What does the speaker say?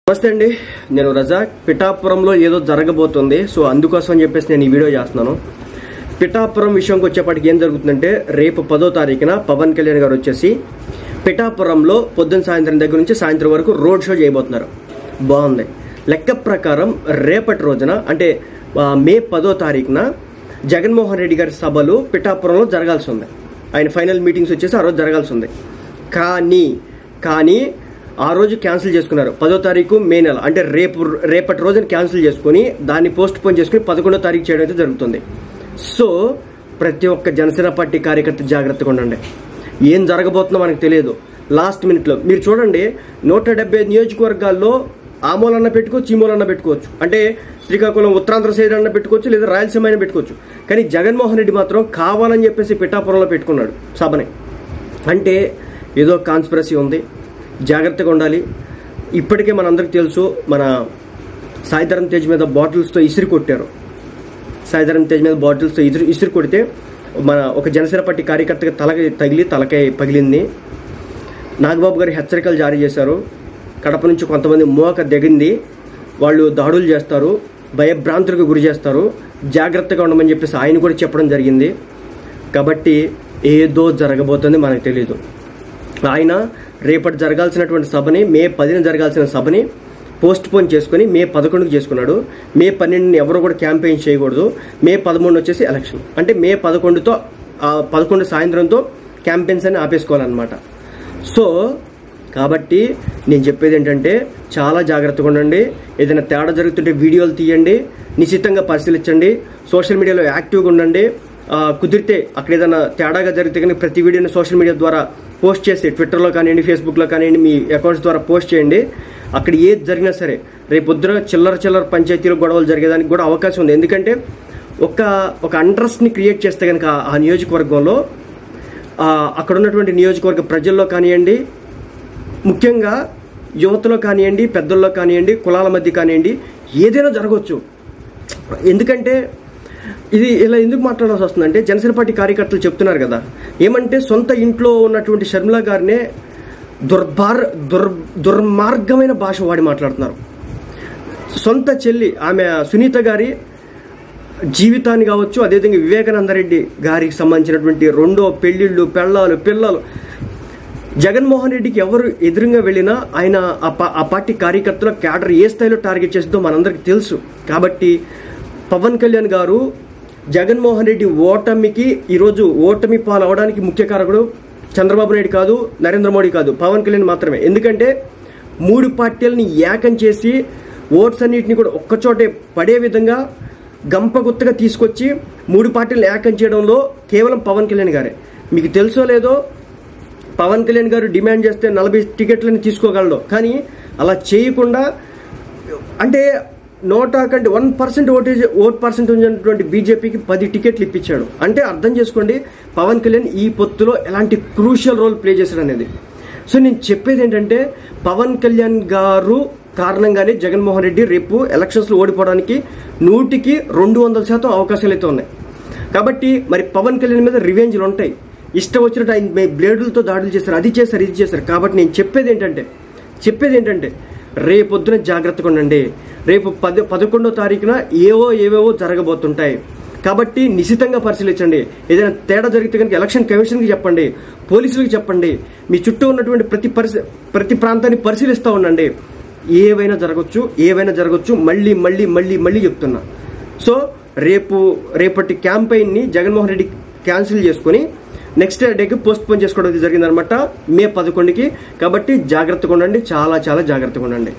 నమస్తే అండి, నేను రజాక్. పిఠాపురంలో ఏదో జరగబోతుంది. సో అందుకోసం అని చెప్పేసి నేను ఈ వీడియో చేస్తున్నాను. పిఠాపురం విషయంకి వచ్చేప్పటికి ఏం జరుగుతుందంటే, రేపు 10వ తారీఖున పవన్ కళ్యాణ్ గారు వచ్చేసి పిఠాపురంలో పొద్దున్న సాయంత్రం దగ్గర నుంచి సాయంత్రం వరకు రోడ్ షో చేయబోతున్నారు. బాగుంది. లెక్క ప్రకారం రేపటి రోజున అంటే మే 10వ తారీఖున జగన్మోహన్ రెడ్డి గారి సభలు పిఠాపురంలో జరగాల్సి ఉంది. ఆయన ఫైనల్ మీటింగ్స్ వచ్చేసి ఆ రోజు జరగాల్సి ఉంది. కానీ ఆ రోజు క్యాన్సిల్ చేసుకున్నారు. 10వ తారీఖు మే నెల అంటే రేపటి రోజున క్యాన్సిల్ చేసుకుని దాన్ని పోస్ట్ పోన్ చేసుకుని 11వ తారీఖు చేయడం అయితే జరుగుతుంది. సో ప్రతి ఒక్క జనసేన పార్టీ కార్యకర్త జాగ్రత్తగా ఉండండి. ఏం జరగబోతుందో మనకు తెలియదు. లాస్ట్ మినిట్లో మీరు చూడండి, 170 నియోజకవర్గాల్లో ఆ మూలన్న పెట్టుకోవచ్చు, ఈ మూలన్న పెట్టుకోవచ్చు. అంటే శ్రీకాకుళం ఉత్తరాంధ్ర సైడ్ అన్న పెట్టుకోవచ్చు, లేదా రాయలసీమ అయినా పెట్టుకోవచ్చు. కానీ జగన్మోహన్ రెడ్డి మాత్రం కావాలని చెప్పేసి పిఠాపురంలో పెట్టుకున్నాడు సభని. అంటే ఏదో కాన్స్పిరసీ ఉంది, జాగ్రత్తగా ఉండాలి. ఇప్పటికే మనందరికీ తెలుసు, మన సాయిధరం తేజ్ మీద బాటిల్స్తో ఇసిరి కొట్టారు. సాయిధరం తేజ్ మీద బాటిల్స్తో ఇసిరి కొడితే మన ఒక జనసేన పార్టీ కార్యకర్తకి తలకాయ పగిలింది. నాగబాబు గారు హెచ్చరికలు జారీ చేశారు. కడప నుంచి కొంతమంది మోక దిగింది, వాళ్ళు దాడులు చేస్తారు, భయభ్రాంతులకు గురి చేస్తారు, జాగ్రత్తగా ఉండమని చెప్పేసి ఆయన కూడా చెప్పడం జరిగింది. కాబట్టి ఏదో జరగబోతుంది, మనకు తెలియదు. ఆయన రేపటి జరగాల్సినటువంటి సభని, మే 10న జరగాల్సిన సభని పోస్ట్ పోన్ చేసుకుని మే 11కి చేసుకున్నాడు. మే 12ని ఎవరు కూడా క్యాంపెయిన్ చేయకూడదు. మే 13 వచ్చేసి ఎలక్షన్. అంటే మే 11 సాయంత్రంతో క్యాంపెయిన్స్ అని ఆపేసుకోవాలన్నమాట. సో కాబట్టి నేను చెప్పేది ఏంటంటే, చాలా జాగ్రత్తగా ఉండండి. ఏదైనా తేడా జరుగుతుంటే వీడియోలు తీయండి, నిశ్చితంగా పరిశీలించండి, సోషల్ మీడియాలో యాక్టివ్గా ఉండండి. కుదిరితే అక్కడ ఏదైనా తేడాగా జరిగితే కానీ ప్రతి వీడియోని సోషల్ మీడియా ద్వారా పోస్ట్ చేసి, ట్విట్టర్లో కానివ్వండి, ఫేస్బుక్లో కానివ్వండి, మీ అకౌంట్స్ ద్వారా పోస్ట్ చేయండి. అక్కడ ఏది జరిగినా సరే రేపొద్దున చిల్లర పంచాయతీలో గొడవలు జరిగేదానికి కూడా అవకాశం ఉంది. ఎందుకంటే ఒక అంట్రస్ట్ని క్రియేట్ చేస్తే కనుక ఆ నియోజకవర్గంలో, అక్కడ ఉన్నటువంటి నియోజకవర్గ ప్రజల్లో కానివ్వండి, ముఖ్యంగా యువతలో కానివ్వండి, పెద్దల్లో కానివ్వండి, కులాల మధ్య కానివ్వండి, ఏదైనా జరగవచ్చు. ఎందుకంటే ఇది ఇలా ఎందుకు మాట్లాడాల్సి వస్తుందంటే, జనసేన పార్టీ కార్యకర్తలు చెప్తున్నారు కదా, ఏమంటే సొంత ఇంట్లో ఉన్నటువంటి షర్మిల గారినే దుర్మార్గమైన భాష వాడి మాట్లాడుతున్నారు. సొంత చెల్లి ఆమె సునీత గారి జీవితాన్ని కావచ్చు, అదేవిధంగా వివేకానందరెడ్డి గారికి సంబంధించినటువంటి 2వ పెళ్లిళ్ళు, పిల్లలు, జగన్మోహన్ రెడ్డికి ఎవరు ఎదురుగా వెళ్ళినా ఆయన ఆ పార్టీ కార్యకర్తల క్యాడర్ ఏ స్థాయిలో టార్గెట్ చేస్తుందో మనందరికీ తెలుసు. కాబట్టి పవన్ కళ్యాణ్ గారు జగన్మోహన్ రెడ్డి ఓటమికి, ఈరోజు ఓటమి పాలవడానికి ముఖ్య కారకుడు చంద్రబాబు నాయుడు కాదు, నరేంద్ర మోడీ కాదు, పవన్ కళ్యాణ్ మాత్రమే. ఎందుకంటే 3 పార్టీలని ఏకం చేసి ఓట్స్ అన్నింటినీ కూడా ఒక్కచోటే పడే విధంగా గంపగుత్తగా తీసుకొచ్చి 3 పార్టీలను ఏకం చేయడంలో కేవలం పవన్ కళ్యాణ్ గారే. మీకు తెలుసో లేదో, పవన్ కళ్యాణ్ గారు డిమాండ్ చేస్తే 40 టికెట్లని తీసుకోగలడు. కానీ అలా చేయకుండా, అంటే 1% ఓట్ పర్సెంట్ ఉన్నటువంటి బీజేపీకి 10 టికెట్లు ఇప్పించాడు. అంటే అర్థం చేసుకోండి పవన్ కళ్యాణ్ ఈ పొత్తులో ఎలాంటి క్రూషియల్ రోల్ ప్లే చేశాడు అనేది. సో నేను చెప్పేది ఏంటంటే, పవన్ కళ్యాణ్ గారు కారణంగానే జగన్మోహన్ రెడ్డి రేపు ఎలక్షన్స్లో ఓడిపోవడానికి 100కి 200% అవకాశాలు అయితే ఉన్నాయి. కాబట్టి మరి పవన్ కళ్యాణ్ మీద రివెంజ్లు ఉంటాయి. ఇష్టం వచ్చినట్టు ఆయన బ్లేడులతో దాడులు చేశారు, అది చేశారు. కాబట్టి నేను చెప్పేది ఏంటంటే రేపొద్దున జాగ్రత్తగా ఉండండి. రేపు 11వ తారీఖున ఏవేవో జరగబోతుంటాయి. కాబట్టి నిశితంగా పరిశీలించండి. ఏదైనా తేడా జరిగితే కనుక ఎలక్షన్ కమిషన్కి చెప్పండి, పోలీసులకు చెప్పండి. మీ చుట్టూ ఉన్నటువంటి ప్రతి ప్రాంతాన్ని పరిశీలిస్తూ ఉండండి. ఏవైనా జరగవచ్చు. మళ్ళీ చెప్తున్నా. సో రేపటి క్యాంపెయిన్ని జగన్మోహన్ రెడ్డి క్యాన్సిల్ చేసుకుని నెక్స్ట్ డేకి పోస్ట్ పోన్ చేసుకోవడం జరిగిందనమాట, మే 11కి. కాబట్టి జాగ్రత్తగా ఉండండి, చాలా జాగ్రత్తగా ఉండండి.